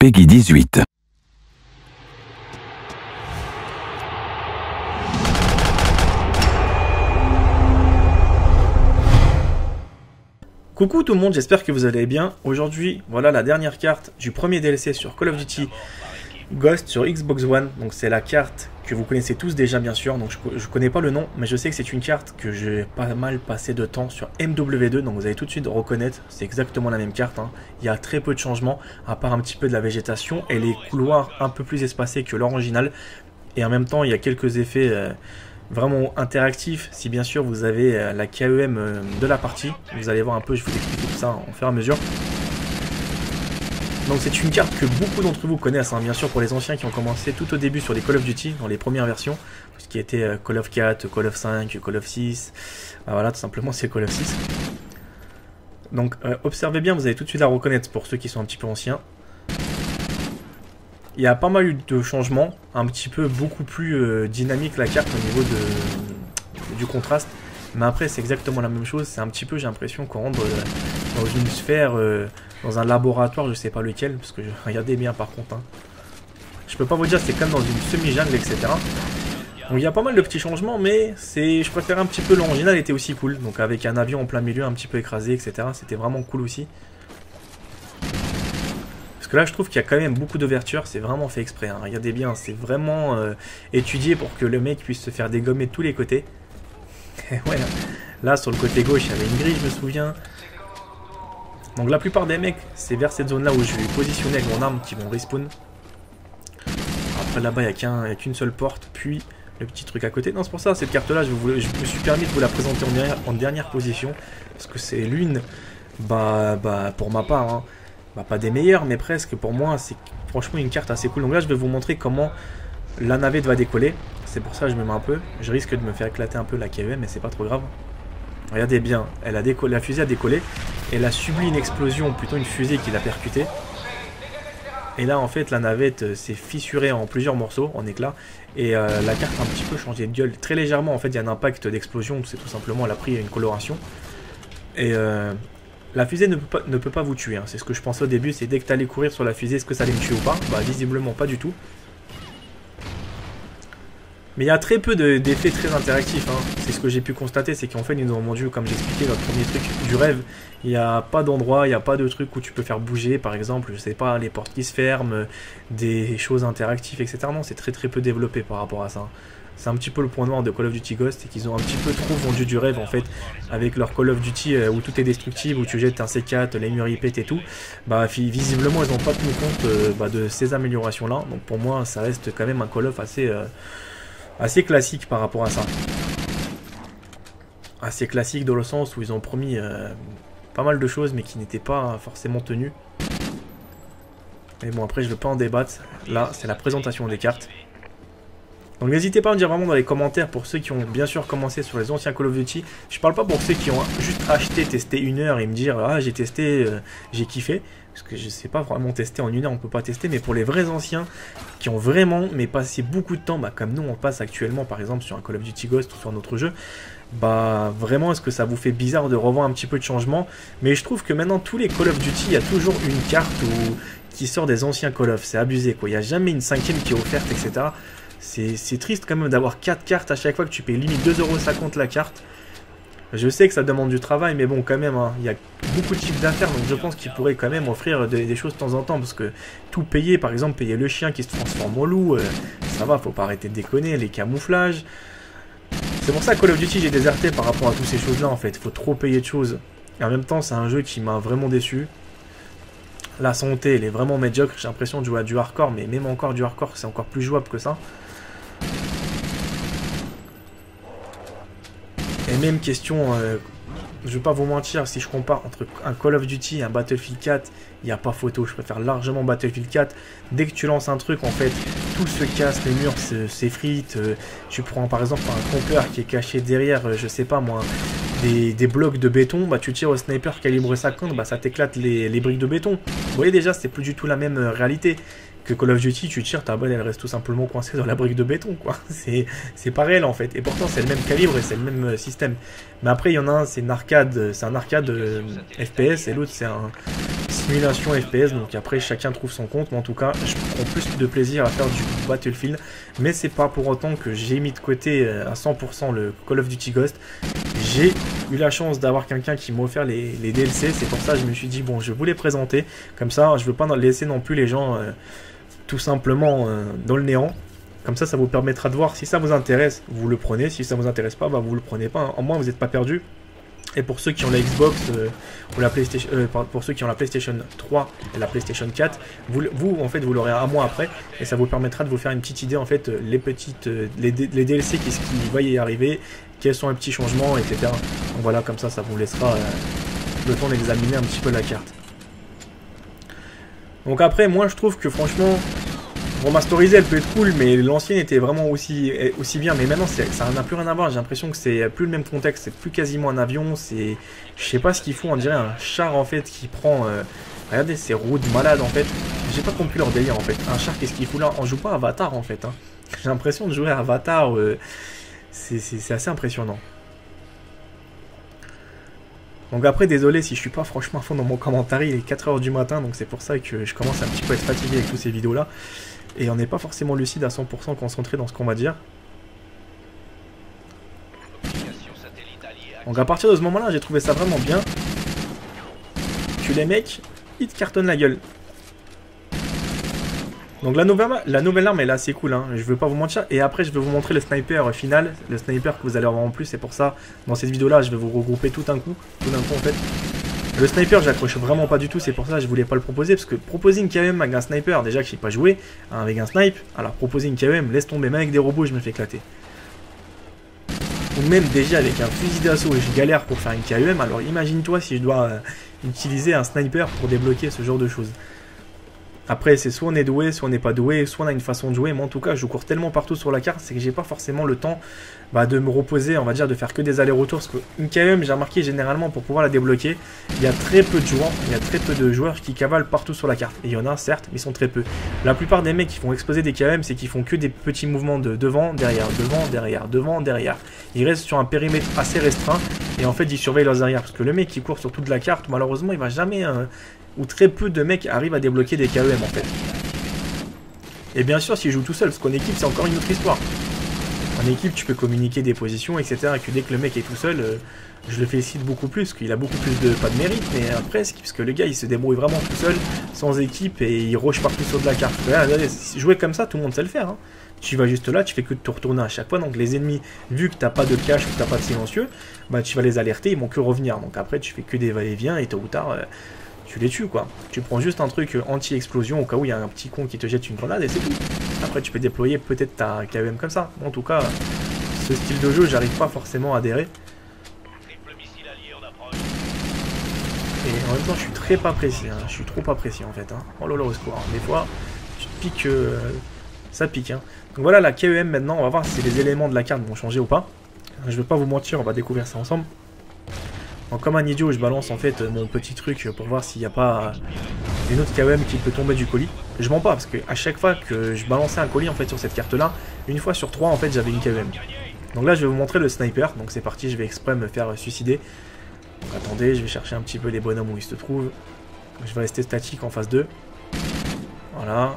Peggy 18. Coucou tout le monde, j'espère que vous allez bien. Aujourd'hui, voilà la dernière carte du premier DLC sur Call of Duty Ghost sur Xbox One. Donc c'est la carte que vous connaissez tous déjà bien sûr. Donc je connais pas le nom, mais je sais que c'est une carte que j'ai pas mal passé de temps sur MW2. Donc vous allez tout de suite reconnaître, c'est exactement la même carte. Il y a très peu de changements, à part un petit peu de la végétation et les couloirs un peu plus espacés que l'original. Et en même temps, il y a quelques effets vraiment interactif. Si bien sûr vous avez la KEM de la partie, vous allez voir un peu, je vais vous expliquer tout ça au fur et à mesure. Donc c'est une carte que beaucoup d'entre vous connaissent, bien sûr pour les anciens qui ont commencé tout au début sur les Call of Duty, dans les premières versions, ce qui était Call of 4, Call of 5, Call of 6, voilà tout simplement c'est Call of 6. Donc observez bien, vous allez tout de suite la reconnaître pour ceux qui sont un petit peu anciens. Il y a pas mal eu de changements, un petit peu beaucoup plus dynamique la carte au niveau du contraste. Mais après c'est exactement la même chose, c'est un petit peu, j'ai l'impression qu'on rentre dans une sphère, dans un laboratoire, je sais pas lequel, parce que regardez bien par contre. Je peux pas vous dire, c'est comme dans une semi-jungle, etc. Donc il y a pas mal de petits changements, mais je préfère un petit peu l'original, était aussi cool. Donc avec un avion en plein milieu, un petit peu écrasé, etc. C'était vraiment cool aussi. Parce que là je trouve qu'il y a quand même beaucoup d'ouverture, c'est vraiment fait exprès. Regardez bien, c'est vraiment étudié pour que le mec puisse se faire dégommer de tous les côtés. Ouais, là sur le côté gauche il y avait une grille, je me souviens. Donc la plupart des mecs, c'est vers cette zone là où je vais positionner avec mon arme qui vont respawn. Après là-bas il n'y a qu'une seule porte, puis le petit truc à côté. Non, c'est pour ça, cette carte là, je me suis permis de vous la présenter en dernière position. Parce que c'est l'une, pour ma part, pas des meilleures, mais presque. Pour moi, c'est franchement une carte assez cool. Donc là, je vais vous montrer comment la navette va décoller. C'est pour ça que je me mets un peu. Je risque de me faire éclater un peu la KEM, mais c'est pas trop grave. Regardez bien, elle a décollé, la fusée a décollé. Elle a subi une explosion, plutôt une fusée qui l'a percutée. Et là, en fait, la navette s'est fissurée en plusieurs morceaux, en éclats. Et la carte a un petit peu changé de gueule. Très légèrement, en fait, il y a un impact d'explosion. C'est tout simplement, elle a pris une coloration. Et la fusée ne peut pas vous tuer. C'est ce que je pensais au début. C'est dès que tu allais courir sur la fusée, est-ce que ça allait me tuer ou pas? Visiblement pas du tout. Mais il y a très peu d'effets très interactifs. C'est ce que j'ai pu constater, c'est qu'en fait ils nous ont vendu, comme j'expliquais dans le premier truc, du rêve. Il n'y a pas d'endroit, il n'y a pas de truc où tu peux faire bouger, par exemple, je sais pas, les portes qui se ferment, des choses interactives, etc. Non, c'est très peu développé par rapport à ça. C'est un petit peu le point noir de Call of Duty Ghost, et qu'ils ont un petit peu trop vendu du rêve en fait, avec leur Call of Duty où tout est destructible, où tu jettes un C4, les murs ils pètent et tout. Visiblement ils n'ont pas tenu compte de ces améliorations là. Donc pour moi ça reste quand même un Call of assez classique par rapport à ça. Assez classique dans le sens où ils ont promis pas mal de choses mais qui n'étaient pas forcément tenues. Mais bon, après je ne veux pas en débattre. Là c'est la présentation des cartes. Donc n'hésitez pas à me dire vraiment dans les commentaires pour ceux qui ont bien sûr commencé sur les anciens Call of Duty. Je parle pas pour ceux qui ont juste acheté, testé une heure et me dire ah j'ai testé, j'ai kiffé. Parce que je sais pas vraiment tester en une heure, on peut pas tester. Mais pour les vrais anciens qui ont vraiment passé beaucoup de temps, comme nous on passe actuellement par exemple sur un Call of Duty Ghost ou sur un autre jeu. Vraiment est-ce que ça vous fait bizarre de revoir un petit peu de changement? Mais je trouve que maintenant tous les Call of Duty, il y a toujours une carte qui sort des anciens Call of. C'est abusé quoi, il n'y a jamais une cinquième qui est offerte, etc. C'est triste quand même d'avoir 4 cartes à chaque fois que tu payes limite 2,50€ la carte. Je sais que ça demande du travail, mais bon, quand même, il y a beaucoup de chiffres d'affaires, donc je pense qu'ils pourraient quand même offrir des choses de temps en temps, parce que tout payer, par exemple, payer le chien qui se transforme en loup, ça va, faut pas arrêter de déconner, les camouflages. C'est pour ça que Call of Duty, j'ai déserté par rapport à toutes ces choses-là, en fait, faut trop payer de choses. Et en même temps, c'est un jeu qui m'a vraiment déçu. La santé, elle est vraiment médiocre, j'ai l'impression de jouer à du hardcore, mais même encore du hardcore, c'est encore plus jouable que ça. Et même question, je vais pas vous mentir, si je compare entre un Call of Duty et un Battlefield 4, il n'y a pas photo, je préfère largement Battlefield 4. Dès que tu lances un truc, en fait, tout se casse, les murs s'effritent. Tu prends par exemple un compteur qui est caché derrière, je sais pas moi, des blocs de béton, tu tires au sniper calibre 50, ça t'éclate les briques de béton. Vous voyez déjà, c'est plus du tout la même réalité. Que Call of Duty, tu tires, ta balle elle reste tout simplement coincée dans la brique de béton, quoi. C'est pas réel en fait. Et pourtant c'est le même calibre et c'est le même système. Mais après il y en a un, c'est un arcade FPS et l'autre c'est un simulation FPS, donc après chacun trouve son compte, mais en tout cas je prends plus de plaisir à faire du Battlefield, mais c'est pas pour autant que j'ai mis de côté à 100% le Call of Duty Ghost. J'ai eu la chance d'avoir quelqu'un qui m'a offert les DLC, c'est pour ça que je me suis dit bon, je vais vous les présenter, comme ça je veux pas laisser non plus les gens tout simplement dans le néant. Comme ça vous permettra de voir si ça vous intéresse, vous le prenez, si ça vous intéresse pas, bah vous le prenez pas, au moins vous n'êtes pas perdu. Et pour ceux qui ont la Xbox ou la PlayStation, pour ceux qui ont la PlayStation 3 et la PlayStation 4, vous en fait vous l'aurez un mois après et ça vous permettra de vous faire une petite idée en fait les DLC qui va y arriver, quels sont les petits changements, etc. Donc voilà, comme ça vous laissera le temps d'examiner un petit peu la carte. Donc après moi je trouve que franchement remasterisé elle peut être cool, mais l'ancienne était vraiment aussi bien, mais maintenant ça n'a plus rien à voir, j'ai l'impression que c'est plus le même contexte, c'est plus quasiment un avion, c'est, je sais pas ce qu'ils font, on dirait un char en fait qui prend, regardez ces roues de malade en fait, j'ai pas compris leur délire en fait, un char qu'est-ce qu'il fout là, on joue pas à Avatar en fait, hein. J'ai l'impression de jouer à Avatar, c'est assez impressionnant. Donc après, désolé si je suis pas franchement à fond dans mon commentaire, il est 4 h du matin, donc c'est pour ça que je commence un petit peu à être fatigué avec toutes ces vidéos là. Et on n'est pas forcément lucide à 100% concentré dans ce qu'on va dire. Donc à partir de ce moment-là, j'ai trouvé ça vraiment bien. Que les mecs, ils te cartonnent la gueule. Donc la nouvelle arme elle est assez cool, hein. Je veux pas vous mentir. Et après je vais vous montrer le sniper final. Le sniper que vous allez avoir en plus. C'est pour ça, dans cette vidéo là, je vais vous regrouper tout d'un coup en fait. Le sniper, j'accroche vraiment pas du tout, c'est pour ça que je voulais pas le proposer, parce que proposer une KM avec un sniper, déjà que je sais pas jouer hein, avec un snipe, alors proposer une KM, laisse tomber, même avec des robots, je me fais éclater. Ou même déjà avec un fusil d'assaut, je galère pour faire une KM, alors imagine-toi si je dois utiliser un sniper pour débloquer ce genre de choses. Après, c'est soit on est doué, soit on n'est pas doué, soit on a une façon de jouer, mais en tout cas, je cours tellement partout sur la carte, c'est que j'ai pas forcément le temps de me reposer, on va dire, de faire que des allers-retours, parce qu'une KM, j'ai remarqué généralement, pour pouvoir la débloquer, il y a très peu de joueurs qui cavalent partout sur la carte. Et il y en a, certes, mais ils sont très peu. La plupart des mecs qui font exploser des KM, c'est qu'ils font que des petits mouvements de devant, derrière, devant, derrière, devant, derrière. Ils restent sur un périmètre assez restreint, et en fait, ils surveillent leurs arrières, parce que le mec qui court sur toute la carte, malheureusement, il va jamais... où très peu de mecs arrivent à débloquer des KEM en fait. Et bien sûr s'il joue tout seul, parce qu'en équipe c'est encore une autre histoire. En équipe tu peux communiquer des positions etc. Et que dès que le mec est tout seul, je le félicite beaucoup plus, parce qu'il a beaucoup plus de, pas de mérite, mais presque, parce que le gars il se débrouille vraiment tout seul, sans équipe, et il rush partout sur de la carte. Là, jouer comme ça, tout le monde sait le faire, hein. Tu vas juste là, tu fais que de te retourner à chaque fois, donc les ennemis, vu que t'as pas de cache ou que t'as pas de silencieux, bah tu vas les alerter, ils vont que revenir, donc après tu fais que des va-et-vient, et tôt ou tard... tu les tues quoi. Tu prends juste un truc anti-explosion au cas où il y a un petit con qui te jette une grenade et c'est tout. Après tu peux déployer peut-être ta KM comme ça. En tout cas, ce style de jeu, j'arrive pas forcément à adhérer. Et en même temps, je suis très pas précis. Hein. Je suis trop pas précis en fait. Hein. Oh là là, au secours. Des fois, tu te piques, ça pique. Hein. Donc voilà la KEM maintenant. On va voir si les éléments de la carte vont changer ou pas. Je vais pas vous mentir, on va découvrir ça ensemble. Donc, comme un idiot, je balance en fait mon petit truc pour voir s'il n'y a pas une autre KEM qui peut tomber du colis. Je mens pas parce que à chaque fois que je balançais un colis en fait sur cette carte là, une fois sur 3 en fait j'avais une KEM. Donc là je vais vous montrer le sniper, donc c'est parti, je vais exprès me faire suicider. Donc, attendez, je vais chercher un petit peu les bonhommes où ils se trouvent. Je vais rester statique en phase 2. Voilà.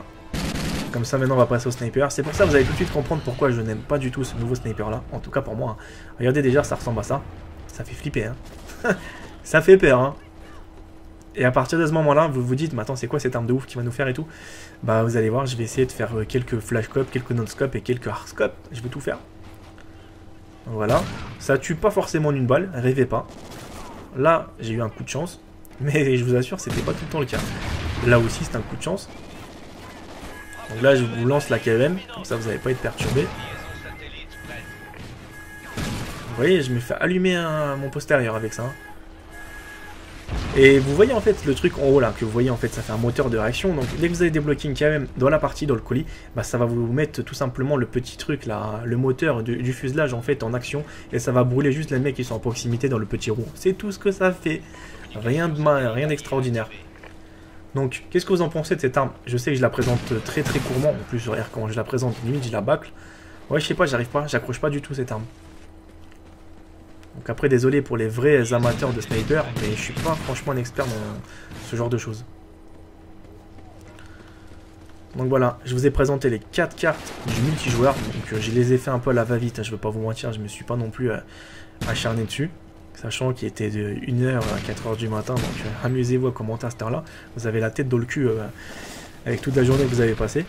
Comme ça maintenant on va passer au sniper. C'est pour ça que vous allez tout de suite comprendre pourquoi je n'aime pas du tout ce nouveau sniper là. En tout cas pour moi. Hein. Regardez déjà ça ressemble à ça. Ça fait flipper hein. Ça fait peur hein. Et à partir de ce moment là vous vous dites mais attends c'est quoi cette arme de ouf qui va nous faire et tout. Bah vous allez voir je vais essayer de faire quelques flashcopes, quelques non-scopes et quelques hardscopes. Je vais tout faire. Voilà. Ça tue pas forcément d'une balle, rêvez pas. Là j'ai eu un coup de chance. Mais je vous assure c'était pas tout le temps le cas. Là aussi c'est un coup de chance. Donc là je vous lance la KM. Comme ça vous n'allez pas être perturbé. Vous voyez, je me fais allumer mon postérieur avec ça. Et vous voyez en fait le truc en haut là, que vous voyez en fait, ça fait un moteur de réaction. Donc dès que vous avez débloqué une KM dans la partie, dans le colis, bah ça va vous mettre tout simplement le petit truc là, le moteur du fuselage en fait en action. Et ça va brûler juste les mecs qui sont en proximité dans le petit rond. C'est tout ce que ça fait. Rien de mal, rien d'extraordinaire. Donc qu'est-ce que vous en pensez de cette arme? Je sais que je la présente très courtement. En plus, regarde quand je la présente, limite je la bâcle. Ouais, je sais pas, j'arrive pas, j'accroche pas du tout cette arme. Donc après, désolé pour les vrais amateurs de sniper, mais je suis pas franchement un expert dans ce genre de choses. Donc voilà, je vous ai présenté les 4 cartes du multijoueur. Donc je les ai fait un peu à la va-vite, je ne veux pas vous mentir, je me suis pas non plus acharné dessus. Sachant qu'il était de 1h à 4h du matin, donc amusez-vous à commenter à cette heure-là. Vous avez la tête dans le cul avec toute la journée que vous avez passée.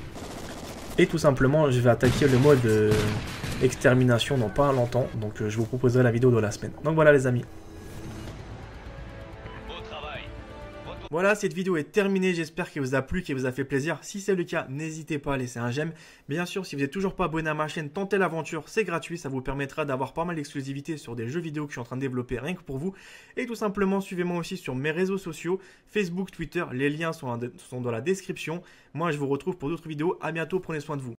Et tout simplement, je vais attaquer le mode extermination dans pas longtemps. Donc je vous proposerai la vidéo de la semaine. Donc voilà les amis. Voilà, cette vidéo est terminée, j'espère qu'elle vous a plu, qu'elle vous a fait plaisir. Si c'est le cas, n'hésitez pas à laisser un j'aime. Bien sûr, si vous n'êtes toujours pas abonné à ma chaîne, tentez l'aventure, c'est gratuit, ça vous permettra d'avoir pas mal d'exclusivités sur des jeux vidéo que je suis en train de développer rien que pour vous. Et tout simplement, suivez-moi aussi sur mes réseaux sociaux, Facebook, Twitter, les liens sont dans la description. Moi, je vous retrouve pour d'autres vidéos, à bientôt, prenez soin de vous.